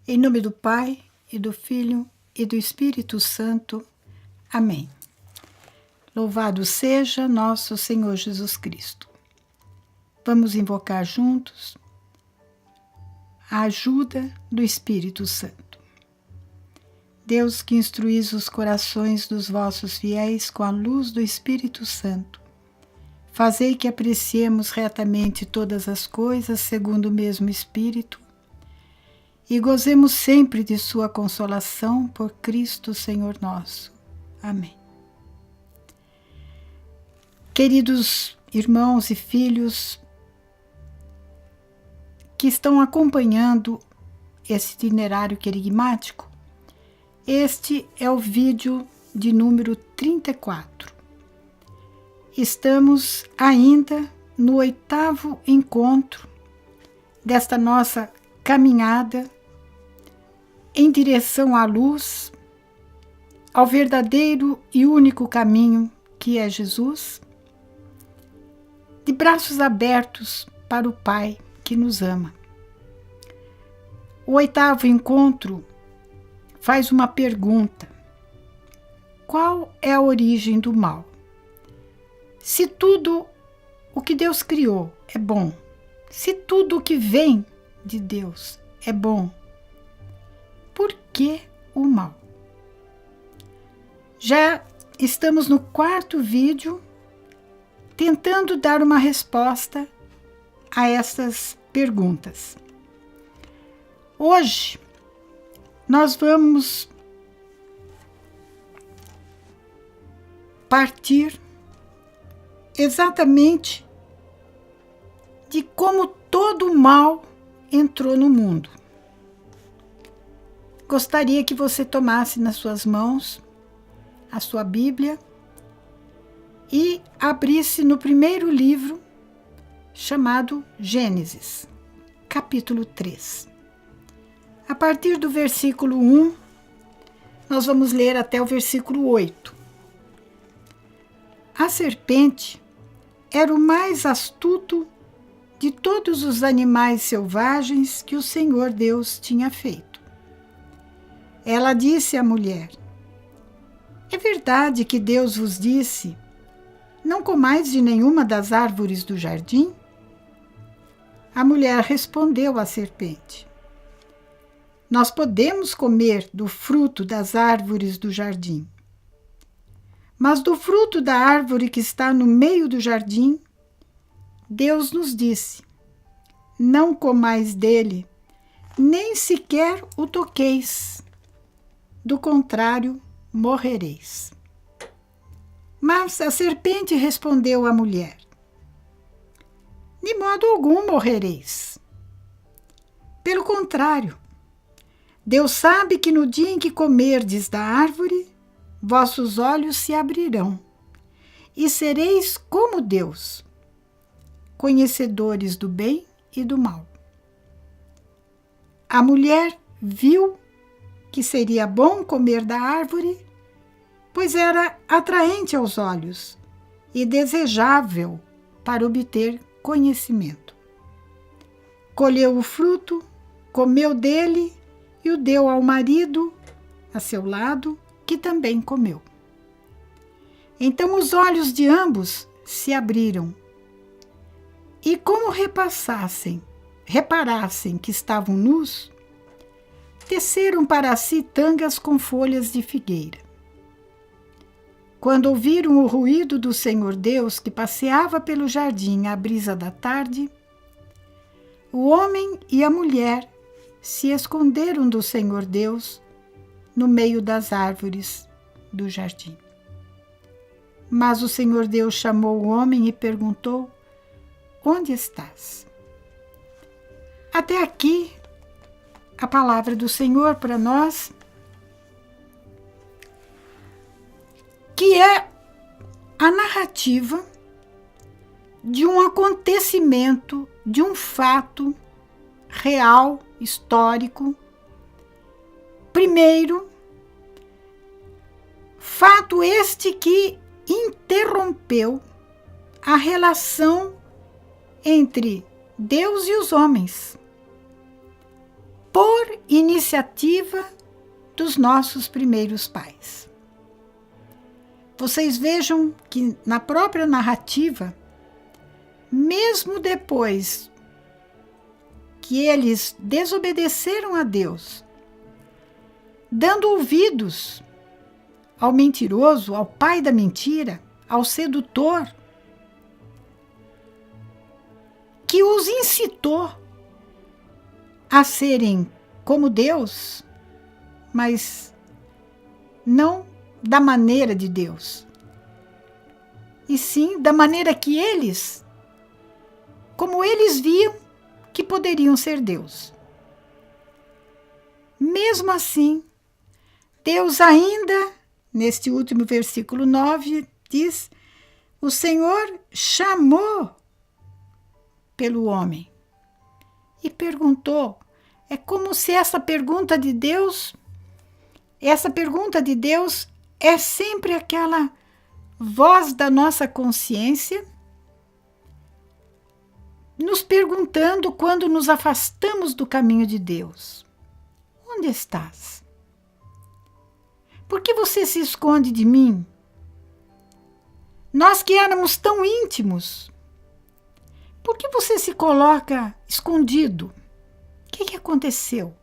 Em nome do Pai, e do Filho, e do Espírito Santo. Amém. Louvado seja nosso Senhor Jesus Cristo. Vamos invocar juntos a ajuda do Espírito Santo. Deus, que instruís os corações dos vossos fiéis com a luz do Espírito Santo, fazei que apreciemos retamente todas as coisas segundo o mesmo Espírito e gozemos sempre de sua consolação por Cristo Senhor nosso. Amém. Queridos irmãos e filhos que estão acompanhando esse itinerário querigmático, este é o vídeo de número 34. Estamos ainda no 8º encontro desta nossa caminhada em direção à luz, ao verdadeiro e único caminho que é Jesus, de braços abertos para o Pai que nos ama. O 8º encontro faz uma pergunta: qual é a origem do mal? Se tudo o que Deus criou é bom, se tudo o que vem de Deus é bom, por que o mal? Já estamos no 4º vídeo tentando dar uma resposta a essas perguntas. Hoje nós vamos partir exatamente de como todo o mal entrou no mundo. Gostaria que você tomasse nas suas mãos a sua Bíblia e abrisse no primeiro livro, chamado Gênesis, capítulo 3. A partir do versículo 1, nós vamos ler até o versículo 8. A serpente era o mais astuto de todos os animais selvagens que o Senhor Deus tinha feito. Ela disse à mulher: é verdade que Deus vos disse: não comais de nenhuma das árvores do jardim? A mulher respondeu à serpente: nós podemos comer do fruto das árvores do jardim. Mas do fruto da árvore que está no meio do jardim, Deus nos disse: não comais dele, nem sequer o toqueis, do contrário, morrereis. Mas a serpente respondeu à mulher: de modo algum morrereis. Pelo contrário, Deus sabe que no dia em que comerdes da árvore, vossos olhos se abrirão, e sereis como Deus, conhecedores do bem e do mal. A mulher viu que seria bom comer da árvore, pois era atraente aos olhos e desejável para obter conhecimento. Colheu o fruto, comeu dele e o deu ao marido, a seu lado, que também comeu. Então os olhos de ambos se abriram, e como reparassem que estavam nus, teceram para si tangas com folhas de figueira. Quando ouviram o ruído do Senhor Deus que passeava pelo jardim à brisa da tarde, o homem e a mulher se esconderam do Senhor Deus no meio das árvores do jardim. Mas o Senhor Deus chamou o homem e perguntou: onde estás? Até aqui a palavra do Senhor para nós, que é a narrativa de um acontecimento, de um fato real, histórico. Primeiro, fato este que interrompeu a relação entre Deus e os homens. por iniciativa dos nossos primeiros pais. Vocês vejam que na própria narrativa, mesmo depois que eles desobedeceram a Deus, dando ouvidos ao mentiroso, ao pai da mentira, ao sedutor, que os incitou a serem como Deus, mas não da maneira de Deus, e sim da maneira que como eles viam que poderiam ser Deus. Mesmo assim, Deus ainda, neste último versículo 9, diz: o Senhor chamou pelo homem e perguntou. É como se essa pergunta de Deus é sempre aquela voz da nossa consciência nos perguntando quando nos afastamos do caminho de Deus: onde estás? Por que você se esconde de mim? Nós que éramos tão íntimos, por que você se coloca escondido? O que aconteceu?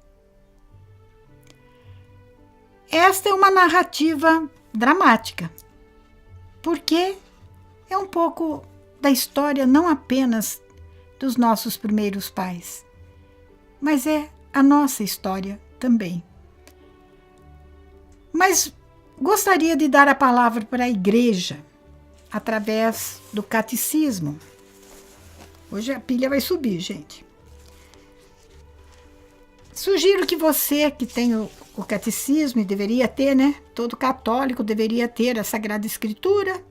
Esta é uma narrativa dramática, porque é um pouco da história não apenas dos nossos primeiros pais, mas é a nossa história também. Mas gostaria de dar a palavra para a igreja através do catecismo. Hoje a pilha vai subir, gente. Sugiro que você que tem o catecismo, e deveria ter, né? Todo católico deveria ter a Sagrada Escritura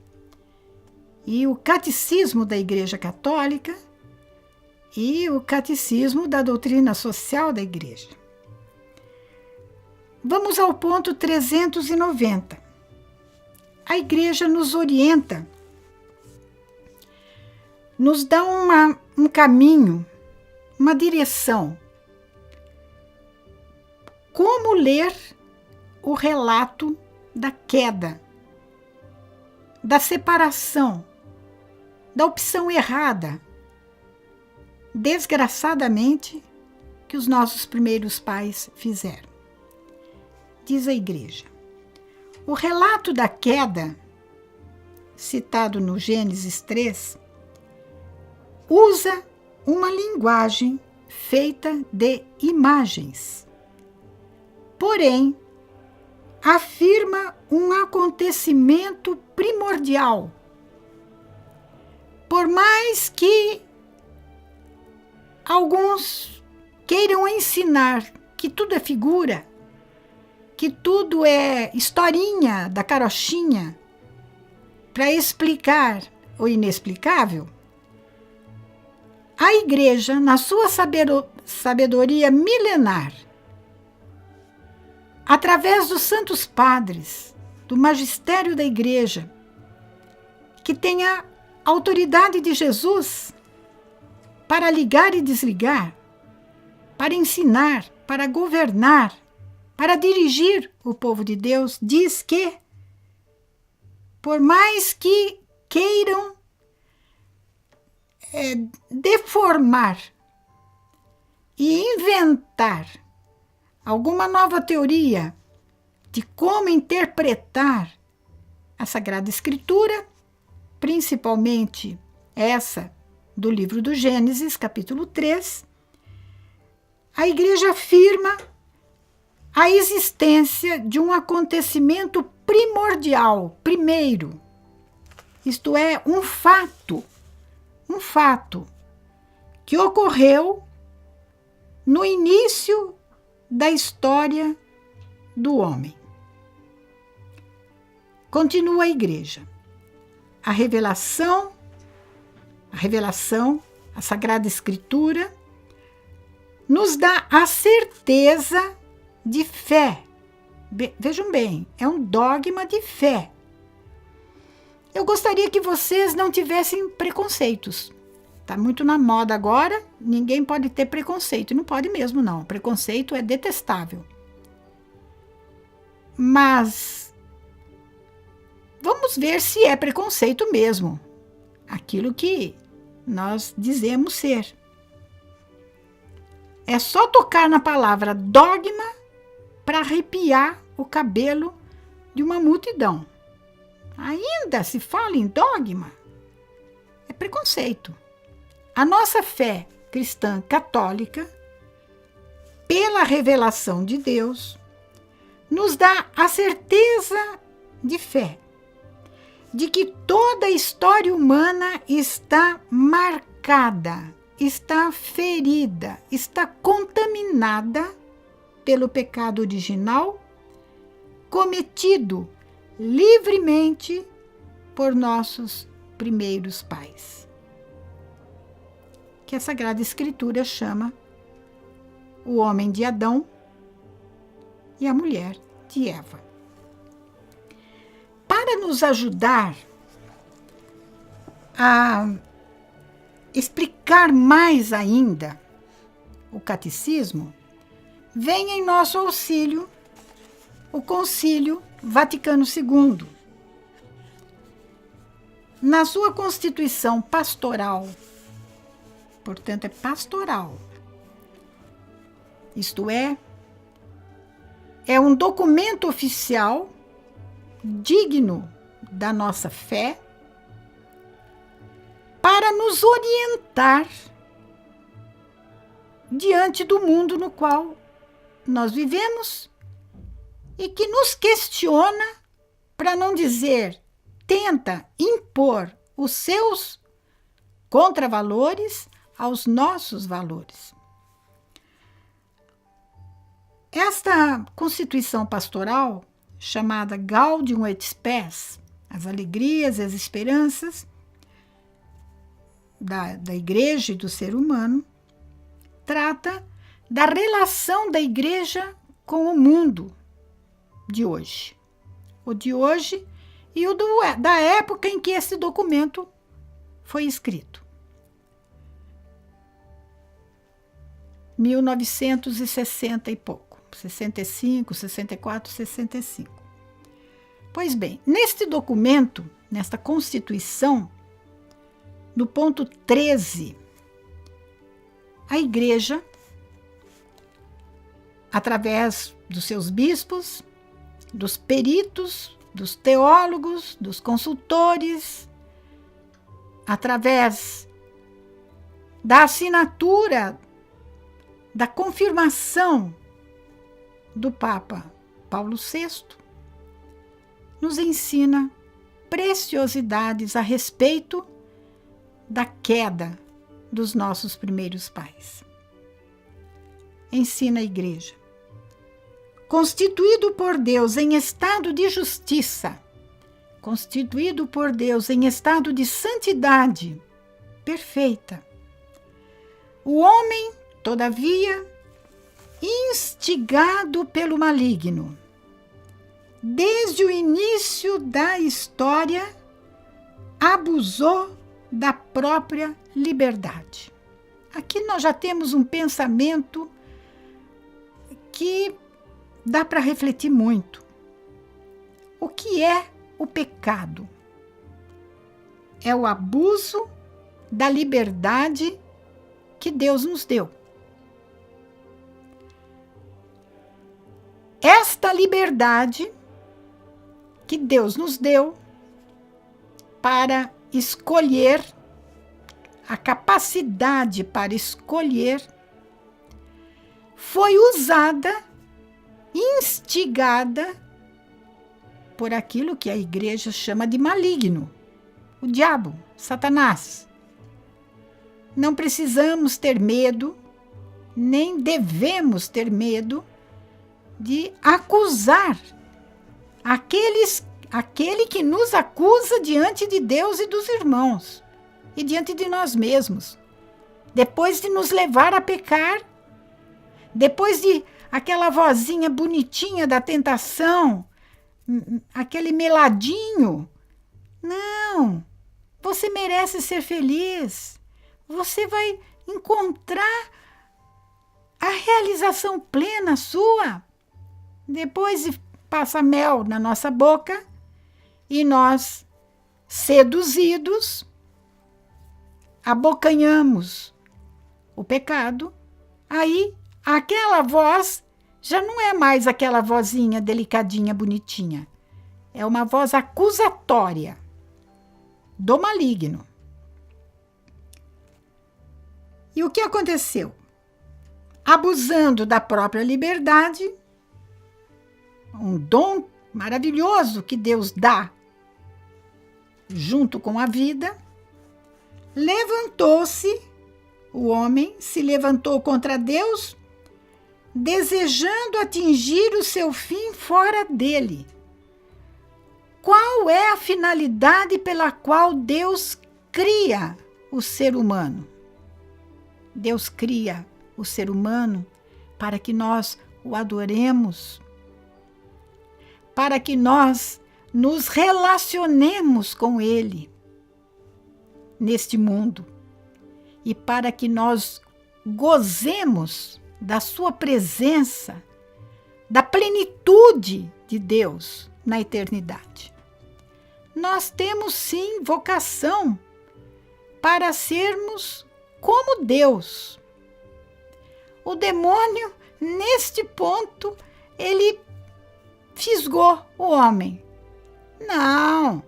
e o catecismo da Igreja Católica e o catecismo da doutrina social da Igreja. Vamos ao ponto 390. A Igreja nos orienta, nos dá um caminho, uma direção. Como ler o relato da queda, da separação, da opção errada, desgraçadamente, que os nossos primeiros pais fizeram. Diz a Igreja: o relato da queda, citado no Gênesis 3, usa uma linguagem feita de imagens. Porém, afirma um acontecimento primordial. Por mais que alguns queiram ensinar que tudo é figura, que tudo é historinha da carochinha, para explicar o inexplicável, a Igreja, na sua sabedoria milenar, através dos santos padres, do magistério da Igreja, que tem a autoridade de Jesus para ligar e desligar, para ensinar, para governar, para dirigir o povo de Deus, diz que, por mais que queiram deformar e inventar alguma nova teoria de como interpretar a Sagrada Escritura, principalmente essa do livro do Gênesis, capítulo 3, a Igreja afirma a existência de um acontecimento primordial, primeiro, isto é, um fato que ocorreu no início da história do homem. Continua a Igreja. A revelação, a Sagrada Escritura, nos dá a certeza de fé. Vejam bem, é um dogma de fé. Eu gostaria que vocês não tivessem preconceitos, Está muito na moda agora, ninguém pode ter preconceito. Não pode mesmo, não. Preconceito é detestável. Mas vamos ver se é preconceito mesmo. Aquilo que nós dizemos ser. É só tocar na palavra dogma para arrepiar o cabelo de uma multidão. Ainda se fala em dogma? É preconceito. A nossa fé cristã católica, pela revelação de Deus, nos dá a certeza de fé, de que toda a história humana está marcada, está ferida, está contaminada pelo pecado original, cometido livremente por nossos primeiros pais, que a Sagrada Escritura chama o homem de Adão e a mulher de Eva. Para nos ajudar a explicar mais ainda o catecismo, vem em nosso auxílio o Concílio Vaticano II. Na sua Constituição Pastoral, portanto, é pastoral. Isto é um documento oficial digno da nossa fé para nos orientar diante do mundo no qual nós vivemos e que nos questiona, para não dizer, tenta impor os seus contravalores aos nossos valores. Esta Constituição Pastoral, chamada Gaudium et Spes, as alegrias e as esperanças da Igreja e do ser humano, trata da relação da Igreja com o mundo de hoje. O de hoje e o da época em que esse documento foi escrito. 1960 e pouco, 65, 64, 65. Pois bem, neste documento, nesta Constituição, no ponto 13, a Igreja, através dos seus bispos, dos peritos, dos teólogos, dos consultores, através da assinatura, da confirmação do Papa Paulo VI, nos ensina preciosidades a respeito da queda dos nossos primeiros pais. Ensina a Igreja: constituído por Deus em estado de justiça, constituído por Deus em estado de santidade perfeita, o homem, todavia, instigado pelo maligno, desde o início da história, abusou da própria liberdade. Aqui nós já temos um pensamento que dá para refletir muito. O que é o pecado? É o abuso da liberdade que Deus nos deu. Esta liberdade que Deus nos deu para escolher, a capacidade para escolher, foi usada, instigada por aquilo que a Igreja chama de maligno, o diabo, Satanás. Não precisamos ter medo, nem devemos ter medo de acusar aquele que nos acusa diante de Deus e dos irmãos, e diante de nós mesmos. Depois de nos levar a pecar, depois de aquela vozinha bonitinha da tentação, aquele meladinho: não, você merece ser feliz, você vai encontrar a realização plena sua. Depois passa mel na nossa boca e nós, seduzidos, abocanhamos o pecado. Aí aquela voz já não é mais aquela vozinha delicadinha, bonitinha. É uma voz acusatória do maligno. E o que aconteceu? Abusando da própria liberdade, um dom maravilhoso que Deus dá junto com a vida, levantou-se, o homem se levantou contra Deus, desejando atingir o seu fim fora dele. Qual é a finalidade pela qual Deus cria o ser humano? Deus cria o ser humano para que nós o adoremos, para que nós nos relacionemos com Ele neste mundo e para que nós gozemos da sua presença, da plenitude de Deus na eternidade. Nós temos sim vocação para sermos como Deus. O demônio, neste ponto, ele fisgou o homem. Não,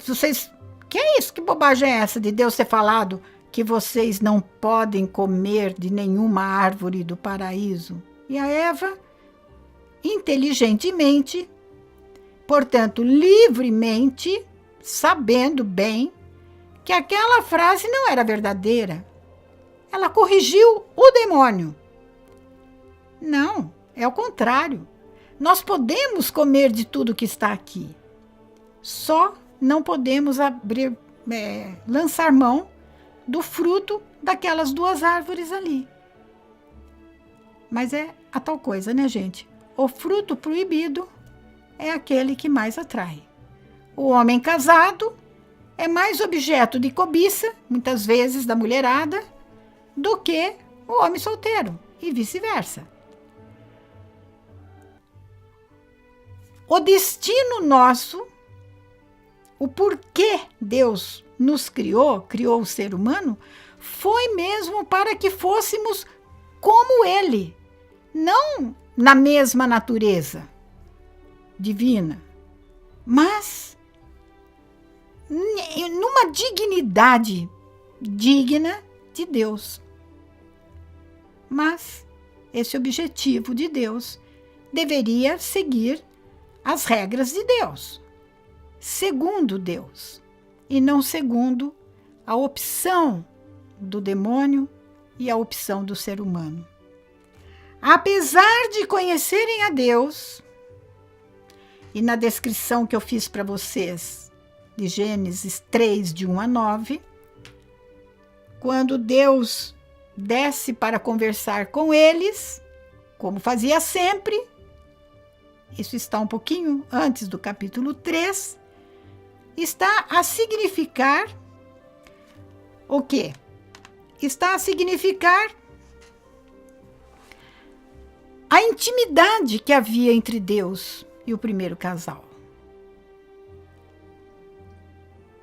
vocês, que é isso? Que bobagem é essa de Deus ter falado que vocês não podem comer de nenhuma árvore do paraíso? E a Eva, inteligentemente, portanto, livremente, sabendo bem que aquela frase não era verdadeira, ela corrigiu o demônio. Não, é o contrário. Nós podemos comer de tudo que está aqui. Só não podemos lançar mão do fruto daquelas duas árvores ali. Mas é a tal coisa, né, gente? O fruto proibido é aquele que mais atrai. O homem casado é mais objeto de cobiça, muitas vezes da mulherada, do que o homem solteiro, e vice-versa. O destino nosso, o porquê Deus nos criou o ser humano, foi mesmo para que fôssemos como Ele, não na mesma natureza divina, mas numa dignidade digna de Deus. Mas esse objetivo de Deus deveria seguir as regras de Deus, segundo Deus, e não segundo a opção do demônio e a opção do ser humano. Apesar de conhecerem a Deus, e na descrição que eu fiz para vocês, de Gênesis 3, de 1 a 9, quando Deus desce para conversar com eles, como fazia sempre, isso está um pouquinho antes do capítulo 3, está a significar o quê? Está a significar a intimidade que havia entre Deus e o primeiro casal.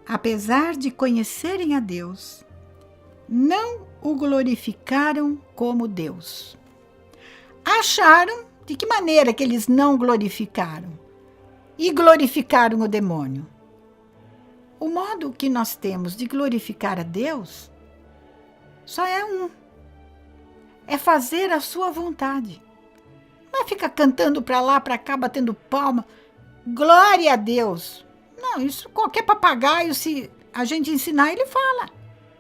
Apesar de conhecerem a Deus, não o glorificaram como Deus. Acharam de que maneira que eles não glorificaram e glorificaram o demônio. O modo que nós temos de glorificar a Deus só é um: é fazer a sua vontade. Não é ficar cantando para lá, para cá, batendo palma. Glória a Deus. Não, isso qualquer papagaio, se a gente ensinar, ele fala.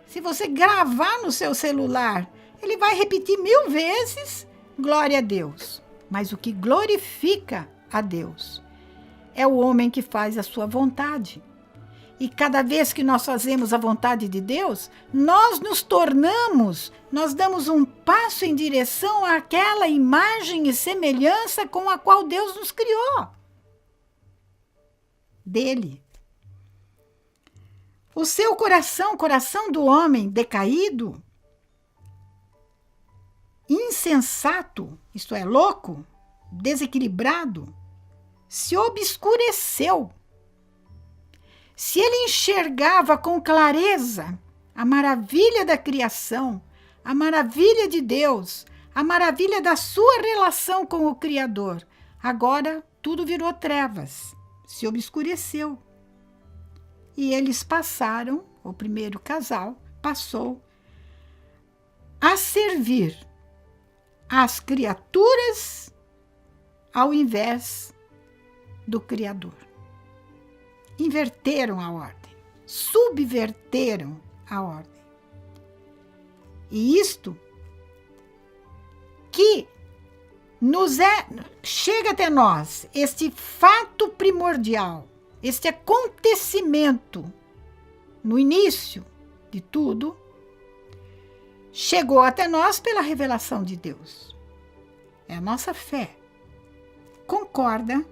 Se você gravar no seu celular, ele vai repetir 1000 vezes glória a Deus. Mas o que glorifica a Deus é o homem que faz a sua vontade. E cada vez que nós fazemos a vontade de Deus, nós nos tornamos, nós damos um passo em direção àquela imagem e semelhança com a qual Deus nos criou. Dele. O seu coração, coração do homem decaído, insensato, isto é, louco, desequilibrado, se obscureceu. Se ele enxergava com clareza a maravilha da criação, a maravilha de Deus, a maravilha da sua relação com o Criador, agora tudo virou trevas, se obscureceu. E eles passaram, o primeiro casal passou a servir as criaturas ao invés do Criador. Inverteram a ordem, subverteram a ordem. E isto que chega até nós, este fato primordial, este acontecimento no início de tudo, chegou até nós pela revelação de Deus. É a nossa fé. Concorda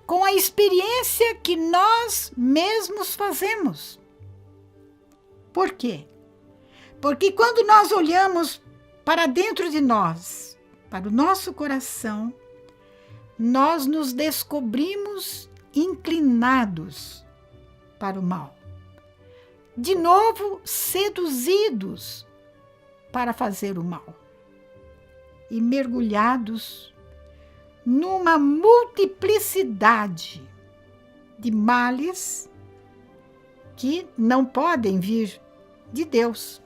com a experiência que nós mesmos fazemos. Por quê? Porque quando nós olhamos para dentro de nós, para o nosso coração, nós nos descobrimos inclinados para o mal. De novo, seduzidos para fazer o mal. E mergulhados numa multiplicidade de males que não podem vir de Deus,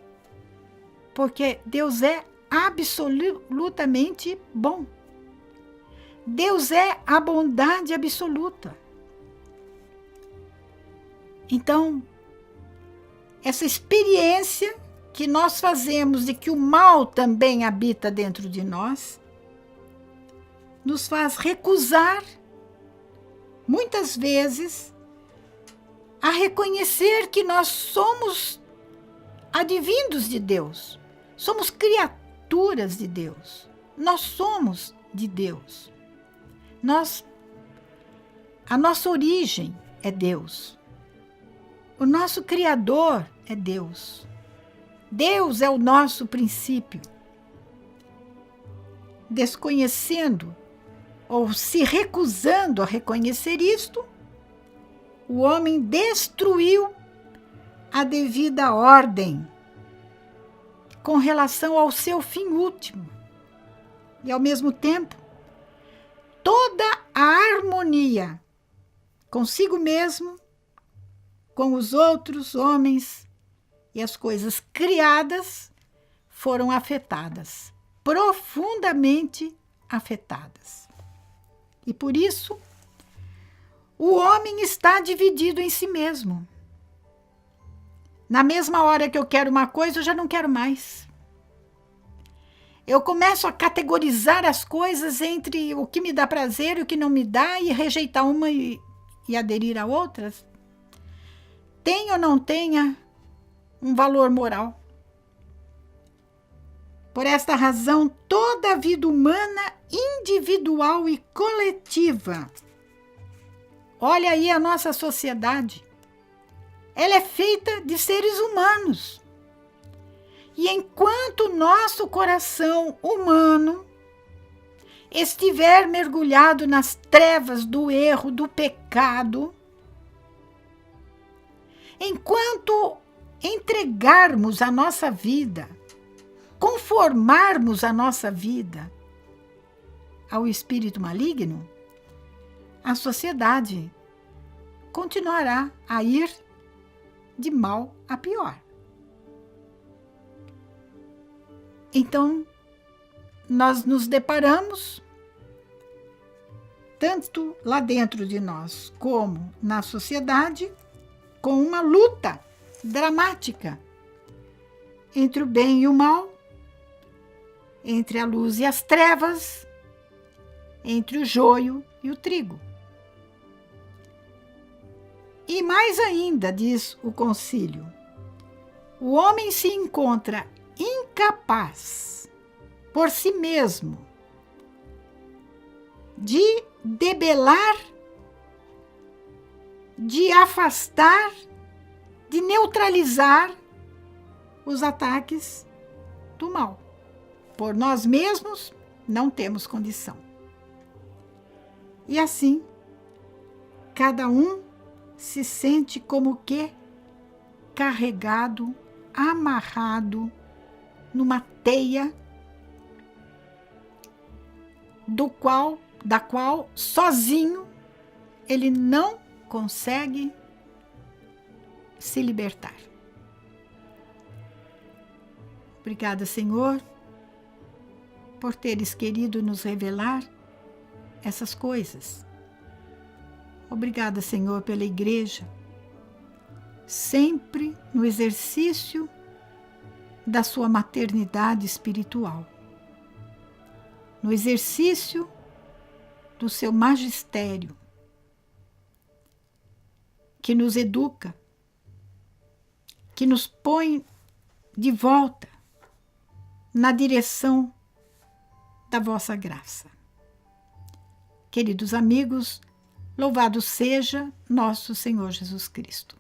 porque Deus é absolutamente bom. Deus é a bondade absoluta. Então, essa experiência que nós fazemos de que o mal também habita dentro de nós, nos faz recusar, muitas vezes, a reconhecer que nós somos advindos de Deus, somos criaturas de Deus, nós somos de Deus. A nossa origem é Deus, o nosso Criador é Deus, Deus é o nosso princípio. Desconhecendo ou se recusando a reconhecer isto, o homem destruiu a devida ordem com relação ao seu fim último. E, ao mesmo tempo, toda a harmonia consigo mesmo, com os outros homens e as coisas criadas foram afetadas, profundamente afetadas. E por isso, o homem está dividido em si mesmo. Na mesma hora que eu quero uma coisa, eu já não quero mais. Eu começo a categorizar as coisas entre o que me dá prazer e o que não me dá, e rejeitar uma e aderir a outras. Tenha ou não tenha um valor moral. Por esta razão, toda a vida humana, individual e coletiva, olha aí a nossa sociedade, ela é feita de seres humanos. E enquanto o nosso coração humano estiver mergulhado nas trevas do erro, do pecado, enquanto entregarmos a nossa vida, conformarmos a nossa vida ao espírito maligno, a sociedade continuará a ir de mal a pior. Então, nós nos deparamos, tanto lá dentro de nós como na sociedade, com uma luta dramática entre o bem e o mal, entre a luz e as trevas, entre o joio e o trigo. E mais ainda, diz o concílio, o homem se encontra incapaz, por si mesmo, de debelar, de afastar de neutralizar os ataques do mal. Por nós mesmos, não temos condição. E assim, cada um se sente como que carregado, amarrado numa teia da qual sozinho ele não consegue se libertar. Obrigada, Senhor, por teres querido nos revelar essas coisas. Obrigada, Senhor, pela igreja, sempre no exercício da sua maternidade espiritual, no exercício do seu magistério, que nos educa, que nos põe de volta na direção da vossa graça. Queridos amigos, louvado seja nosso Senhor Jesus Cristo.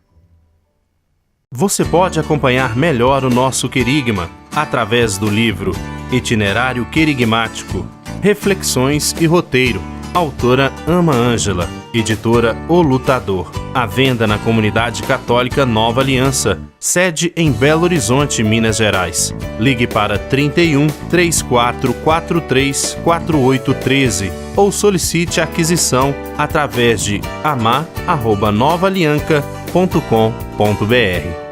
Você pode acompanhar melhor o nosso querigma através do livro Itinerário Querigmático, Reflexões e Roteiro, autora Ama Ângela, editora O Lutador. À venda na Comunidade Católica Nova Aliança, sede em Belo Horizonte, Minas Gerais. Ligue para 31 3443 4813 ou solicite a aquisição através de amar@novaalianca.com.br.